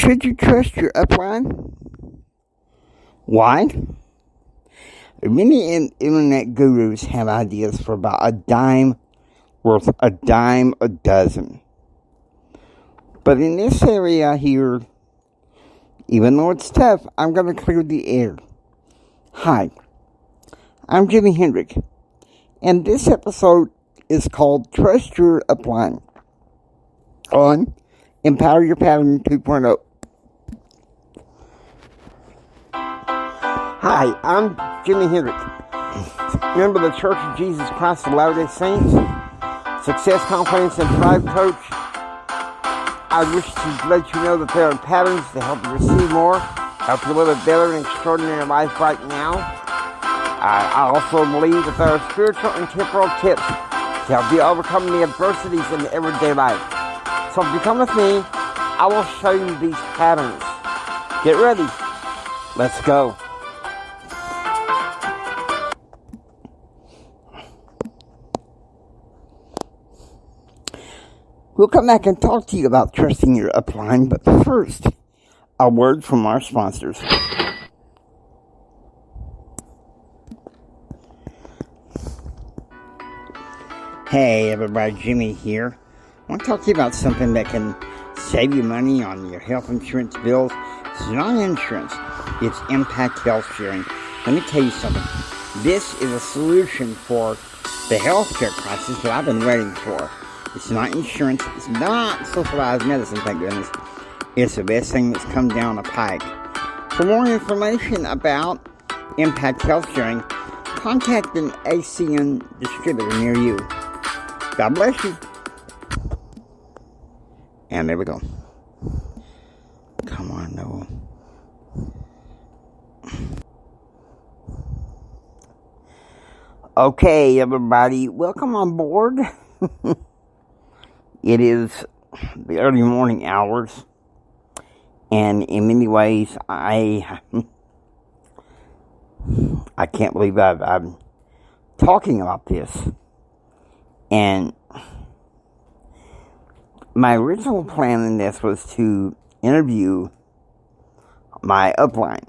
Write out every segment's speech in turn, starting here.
Should you trust your upline? Why? Many internet gurus have ideas for about a dime worth a dime a dozen. But in this area here, even though it's tough, I'm going to clear the air. Hi, I'm Jimi Hendrix, and this episode is called Trust Your Upline on Empower Your Pattern 2.0. Hi, I'm Jimi Hendrix, member of the Church of Jesus Christ of Latter-day Saints, Success, Confidence, and Thrive Coach. I wish to let you know that there are patterns to help you receive more, help you live a better and extraordinary life right now. I also believe that there are spiritual and temporal tips to help you overcome the adversities in everyday life. So if you come with me, I will show you these patterns. Get ready. Let's go. We'll come back and talk to you about trusting your upline, but first, a word from our sponsors. Hey everybody, Jimmy here. I want to talk to you about something that can save you money on your health insurance bills. It's not insurance, it's impact health sharing. Let me tell you something. This is a solution for the healthcare crisis that I've been waiting for. It's not insurance. It's not socialized medicine, thank goodness. It's the best thing that's come down the pike. For more information about Impact Health Sharing, contact an ACN distributor near you. God bless you. And there we go. Come on, Noah. Okay, everybody. Welcome on board. It is the early morning hours, and in many ways, I can't believe I'm talking about this. And my original plan in this was to interview my upline.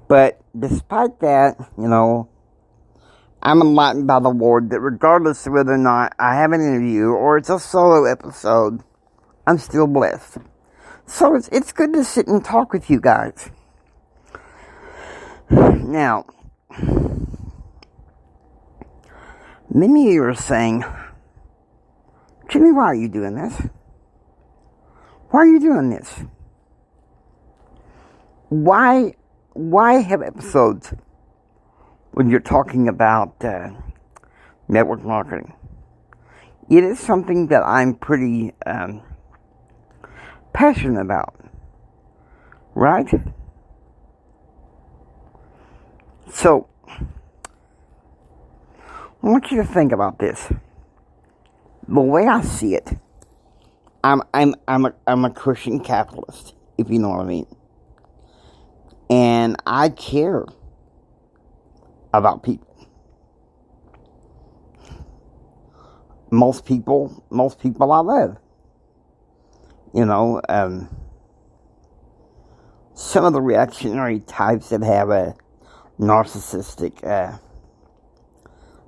But despite that, I'm enlightened by the Lord that regardless of whether or not I have an interview or it's a solo episode, I'm still blessed. So it's good to sit and talk with you guys. Now, many of you are saying, Jimmy, why are you doing this? Why are you doing this? Why have episodes when you're talking about network marketing? It is something that I'm pretty passionate about, right? So, I want you to think about this. The way I see it, I'm a Christian capitalist, if you know what I mean, and I care about people. Most people I love. Some of the reactionary types that have a narcissistic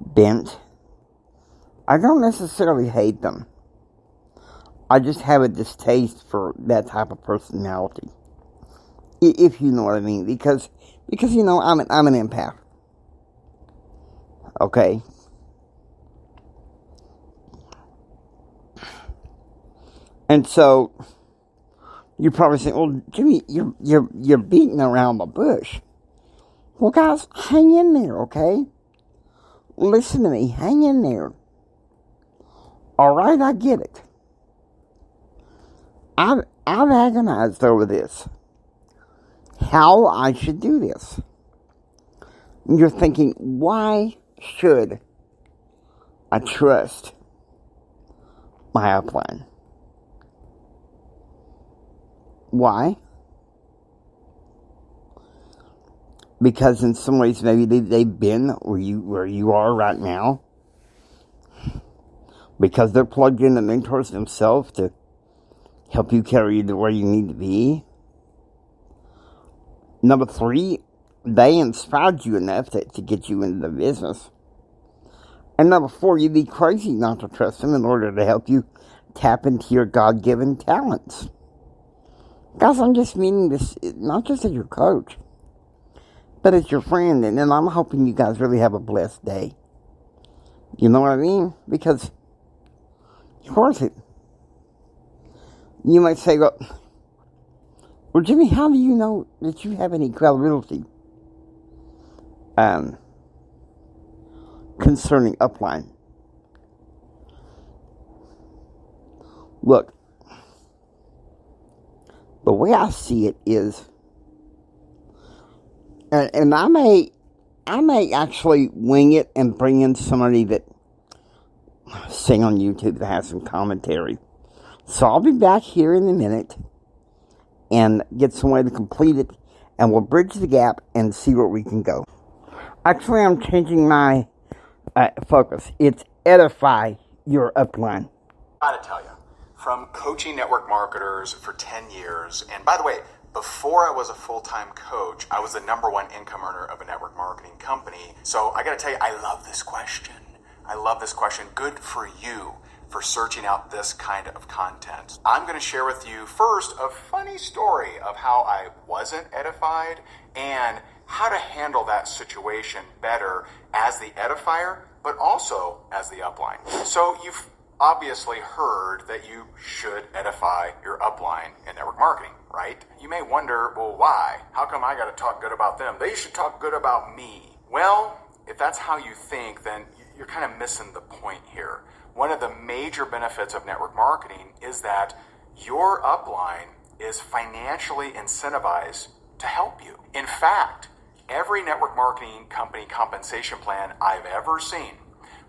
bent, I don't necessarily hate them. I just have a distaste for that type of personality, if you know what I mean. Because I'm an empath. Okay. And so you're probably saying, "Well, Jimmy, you're beating around the bush." Well, guys, hang in there, okay? Listen to me, hang in there. All right, I get it. I've agonized over this. How I should do this. You're thinking, why should I trust my upline? Why? Because in some ways maybe they've been where you are right now. Because they're plugged in the mentors themselves to help you carry you to where you need to be. Number 3, they inspired you enough to get you into the business. And number 4, you'd be crazy not to trust them in order to help you tap into your God-given talents. Guys, I'm just meaning this not just as your coach, but as your friend. And I'm hoping you guys really have a blessed day. You know what I mean? Because you're worth it. You might say, well, Jimmy, how do you know that you have any credibility concerning Upline? Look, the way I see it is, and I may actually wing it and bring in somebody that sing on YouTube that has some commentary. So I'll be back here in a minute and get some way to complete it, and we'll bridge the gap and see where we can go. Actually, I'm changing my focus. It's Edify your Upline. I gotta tell you, from coaching network marketers for 10 years, and by the way, before I was a full-time coach, I was the #1 income earner of a network marketing company. So I gotta tell you, I love this question. I love this question. Good for you for searching out this kind of content. I'm gonna share with you first a funny story of how I wasn't edified and how to handle that situation better as the edifier, but also as the upline. So you've obviously heard that you should edify your upline in network marketing, right? You may wonder, well, why? How come I got to talk good about them? They should talk good about me. Well, if that's how you think, then you're kind of missing the point here. One of the major benefits of network marketing is that your upline is financially incentivized to help you. In fact, every network marketing company compensation plan I've ever seen,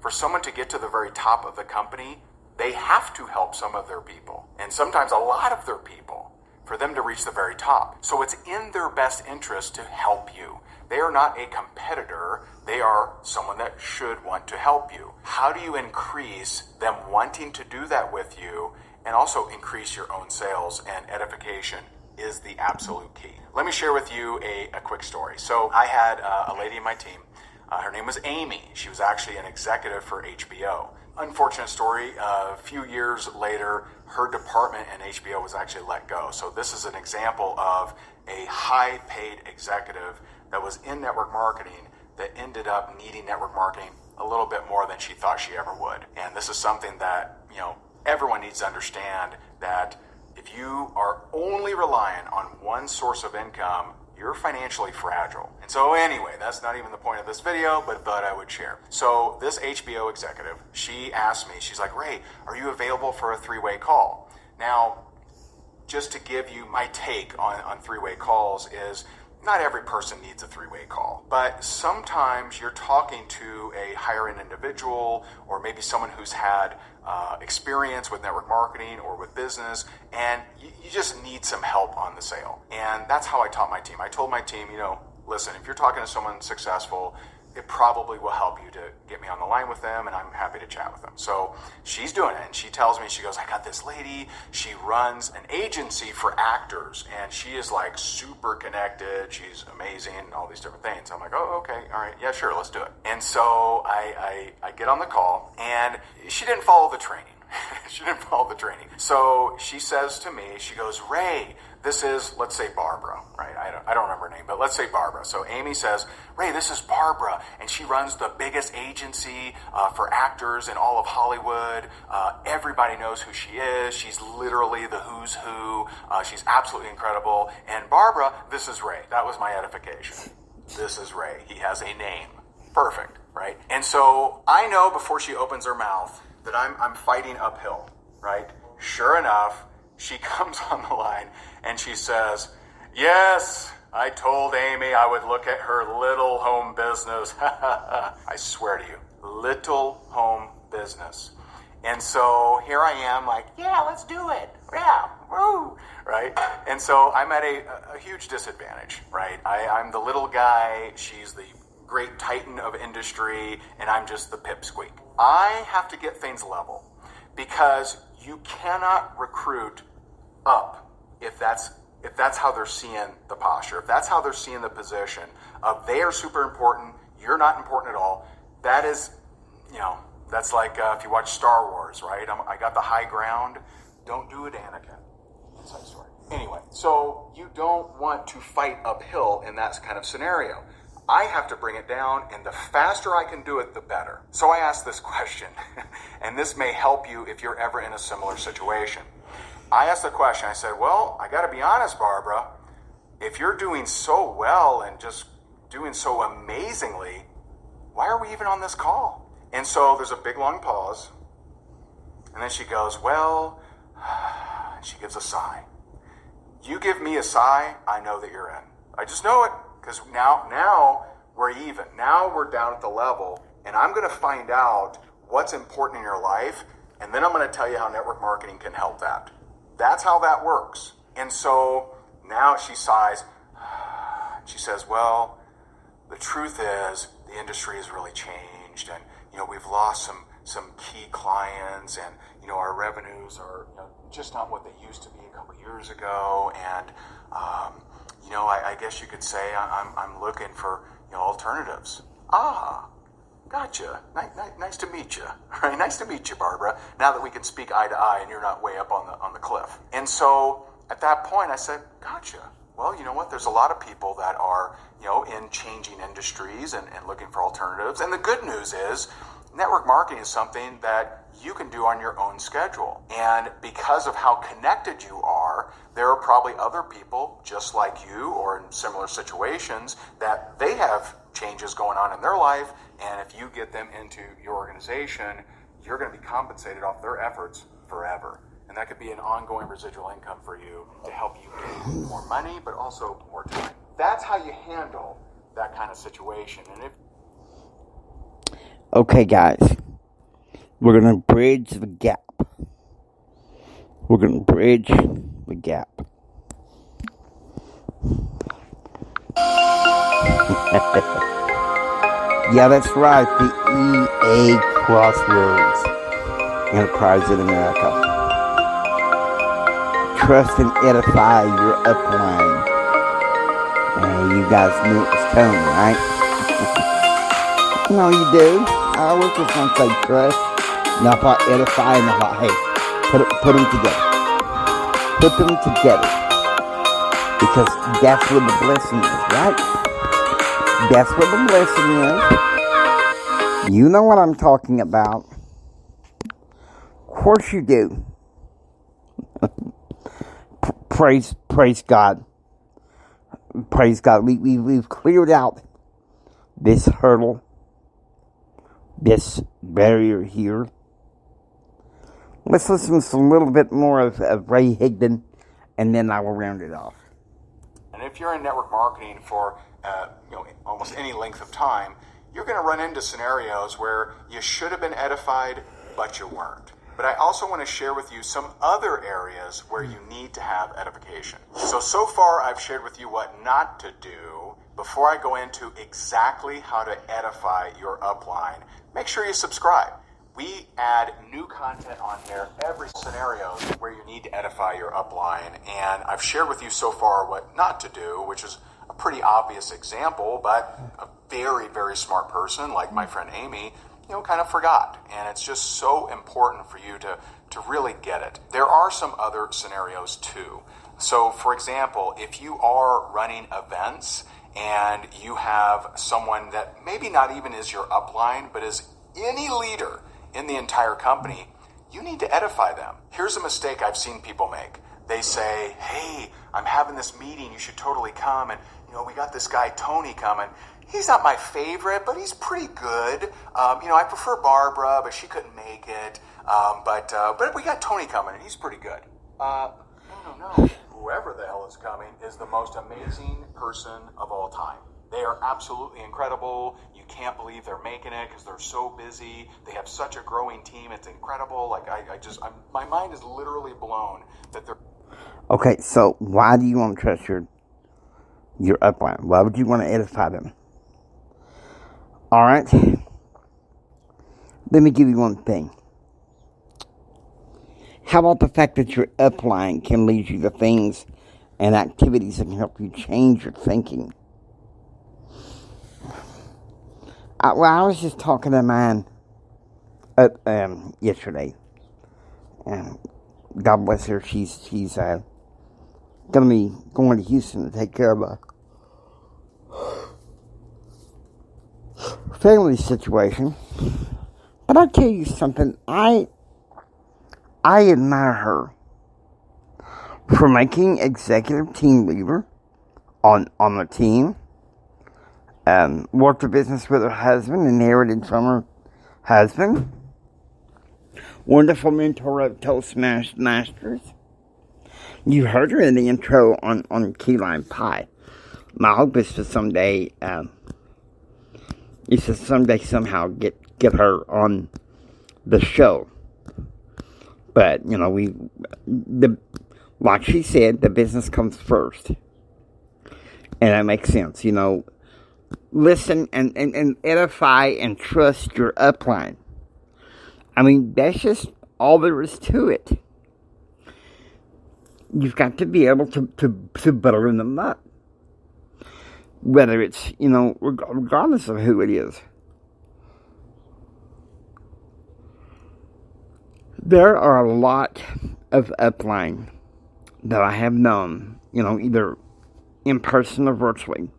for someone to get to the very top of the company, they have to help some of their people, and sometimes a lot of their people, for them to reach the very top. So it's in their best interest to help you. They are not a competitor. They are someone that should want to help you. How do you increase them wanting to do that with you and also increase your own sales and edification is the absolute key. Let me share with you a quick story. So I had a lady in my team. Her name was Amy. She was actually an executive for HBO. Unfortunate story, a few years later, her department in HBO was actually let go. So this is an example of a high-paid executive that was in network marketing that ended up needing network marketing a little bit more than she thought she ever would. And this is something that, everyone needs to understand, that if you are only reliant on one source of income, you're financially fragile. And so anyway, that's not even the point of this video, but thought I would share. So this HBO executive, she asked me, she's like, Ray, are you available for a 3-way call? Now, just to give you my take on 3-way calls is, not every person needs a 3-way call, but sometimes you're talking to a higher end individual or maybe someone who's had experience with network marketing or with business, and you just need some help on the sale. And that's how I taught my team. I told my team, listen, if you're talking to someone successful, it probably will help you to get me on the line with them, and I'm happy to chat with them. So she's doing it, and she tells me, she goes, I got this lady, she runs an agency for actors, and she is like super connected, she's amazing, and all these different things. I'm like, oh, okay, all right, yeah, sure, let's do it. And so I get on the call, and she didn't follow the training. She didn't follow the training. So she says to me, she goes, Ray, this is, let's say Barbara, right? I don't remember her name, but let's say Barbara. So Amy says, Ray, this is Barbara, and she runs the biggest agency for actors in all of Hollywood. Everybody knows who she is. She's literally the who's who. She's absolutely incredible. And Barbara, this is Ray. That was my edification. This is Ray. He has a name. Perfect, right? And so I know before she opens her mouth that I'm fighting uphill, right? Sure enough, she comes on the line and she says, yes, I told Amy I would look at her little home business. I swear to you, little home business. And so here I am like, yeah, let's do it. Yeah, woo, right? And so I'm at a huge disadvantage, right? I'm the little guy. She's the great titan of industry, and I'm just the pipsqueak. I have to get things level because you cannot recruit up if that's how they're seeing the posture, if that's how they're seeing the position of they are super important, you're not important at all. That is, that's like if you watch Star Wars, right? I got the high ground. Don't do it, Anakin. Inside story. Anyway, so you don't want to fight uphill in that kind of scenario. I have to bring it down, and the faster I can do it, the better. So I asked this question, and this may help you if you're ever in a similar situation. I asked the question, I said, well, I got to be honest, Barbara, if you're doing so well and just doing so amazingly, why are we even on this call? And so there's a big long pause, and then she goes, well, she gives a sigh. You give me a sigh, I know that you're in. I just know it. Because now we're even. Now we're down at the level, and I'm going to find out what's important in your life, and then I'm going to tell you how network marketing can help that. That's how that works. And so now she sighs. She says, well, the truth is the industry has really changed, and we've lost some key clients, and our revenues are just not what they used to be a couple years ago, and I guess you could say I'm looking for alternatives. Ah, gotcha. Nice to meet you. Right? Nice to meet you, Barbara. Now that we can speak eye to eye and you're not way up on the cliff. And so at that point I said, gotcha. Well, you know what? There's a lot of people that are in changing industries and looking for alternatives. And the good news is network marketing is something that you can do on your own schedule. And because of how connected you are, there are probably other people just like you or in similar situations that they have changes going on in their life. And if you get them into your organization, you're going to be compensated off their efforts forever. And that could be an ongoing residual income for you to help you gain more money, but also more time. That's how you handle that kind of situation. And Okay, guys, we're going to bridge the gap. We're going to bridge the gap. Yeah, that's right, the EA Crossroads Enterprise in America. Trust and edify your upline. You guys knew it was coming, right? No, you do. I was just going to say trust. Now if I edify and I thought, hey, put them together. Put them together. Because that's where the blessing is, right? That's where the blessing is. You know what I'm talking about. Of course you do. Praise God. Praise God. We've cleared out this hurdle. This barrier here. Let's listen to a little bit more of Ray Higdon, and then I will round it off. And if you're in network marketing for almost any length of time, you're going to run into scenarios where you should have been edified, but you weren't. But I also want to share with you some other areas where you need to have edification. So far I've shared with you what not to do. Before I go into exactly how to edify your upline, make sure you subscribe. We add new content on here every scenario where you need to edify your upline. And I've shared with you so far what not to do, which is a pretty obvious example, but a very, very smart person like my friend Amy, kind of forgot. And it's just so important for you to really get it. There are some other scenarios too. So for example, if you are running events and you have someone that maybe not even is your upline, but is any leader in the entire company, you need to edify them. Here's a mistake I've seen people make. They say, hey, I'm having this meeting, you should totally come, and we got this guy Tony coming. He's not my favorite, but he's pretty good. I prefer Barbara, but she couldn't make it. But we got Tony coming, and he's pretty good. No. Whoever the hell is coming is the most amazing person of all time. They are absolutely incredible. You can't believe they're making it because they're so busy. They have such a growing team. It's incredible. My mind is literally blown that they're... Okay, so why do you want to trust your upline? Why would you want to edify them? All right. Let me give you one thing. How about the fact that your upline can lead you to things and activities that can help you change your thinking? I was just talking to mine yesterday. God bless her. She's going to be going to Houston to take care of a family situation. But I'll tell you something. I admire her for making executive team leader on the team. Worked a business with her husband, inherited from her husband. Wonderful mentor of Toastmasters. You heard her in the intro on Key Lime Pie. My hope is to someday, somehow get her on the show. But, like she said, the business comes first. And that makes sense, Listen and edify and trust your upline. I mean, that's just all there is to it. You've got to be able to butter them up. Whether it's, regardless of who it is. There are a lot of upline that I have known, either in person or virtually.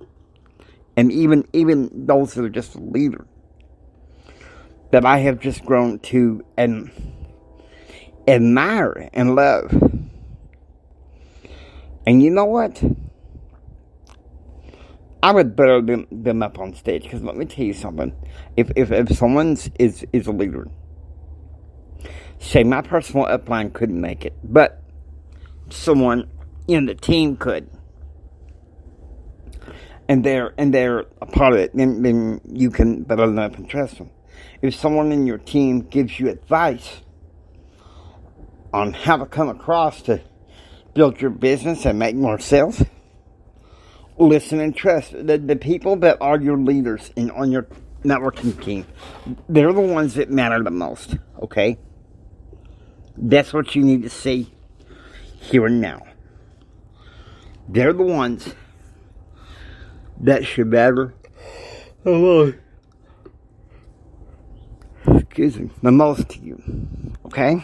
And even those that are just a leader, that I have just grown to admire and love. And you know what? I would butter them up on stage, because let me tell you something. If someone is a leader, say my personal upline couldn't make it, but someone in the team could, and they're a part of it, then you can butter them up and trust them. If someone in your team gives you advice on how to come across to build your business and make more sales, listen and trust. The people that are your leaders on your networking team, they're the ones that matter the most, okay? That's what you need to see here and now. They're the ones that should matter the most to you, okay?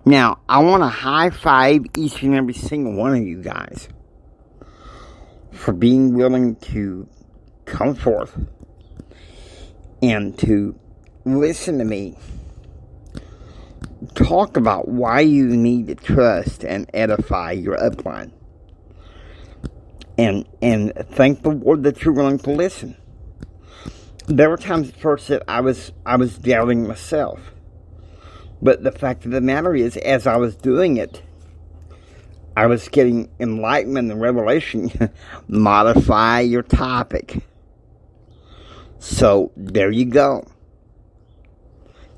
Now, I want to high five each and every single one of you guys for being willing to come forth and to listen to me talk about why you need to trust and edify your upline. And thank the Lord that you're willing to listen. There were times at first that I was doubting myself. But the fact of the matter is, as I was doing it, I was getting enlightenment and revelation. Modify your topic. So, there you go.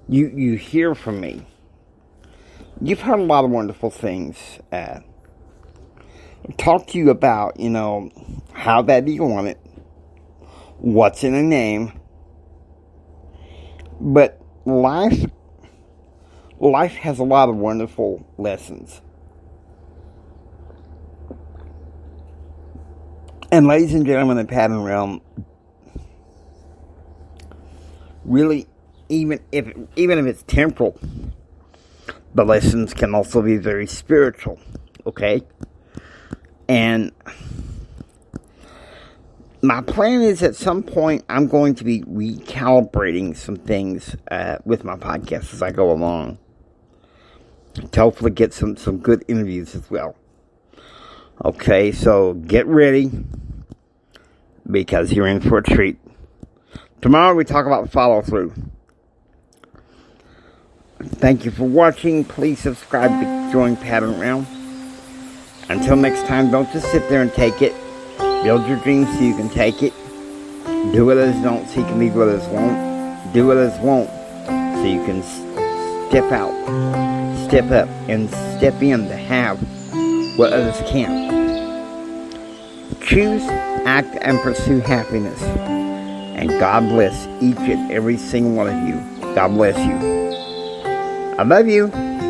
You hear from me. You've heard a lot of wonderful things. Talk to you about, how bad do you want it? What's in a name? But life has a lot of wonderful lessons. And ladies and gentlemen, the pattern realm, really, even if it's temporal, the lessons can also be very spiritual, okay? And my plan is at some point I'm going to be recalibrating some things with my podcast as I go along. To hopefully get some good interviews as well. Okay, so get ready, because you're in for a treat. Tomorrow we talk about follow-through. Thank you for watching. Please subscribe to Join Pattern Realm. Until next time, don't just sit there and take it. Build your dreams so you can take it. Do what others don't so you can be what others won't. Do what others won't so you can step out, step up, and step in to have what others can't. Choose, act, and pursue happiness. And God bless each and every single one of you. God bless you. I love you.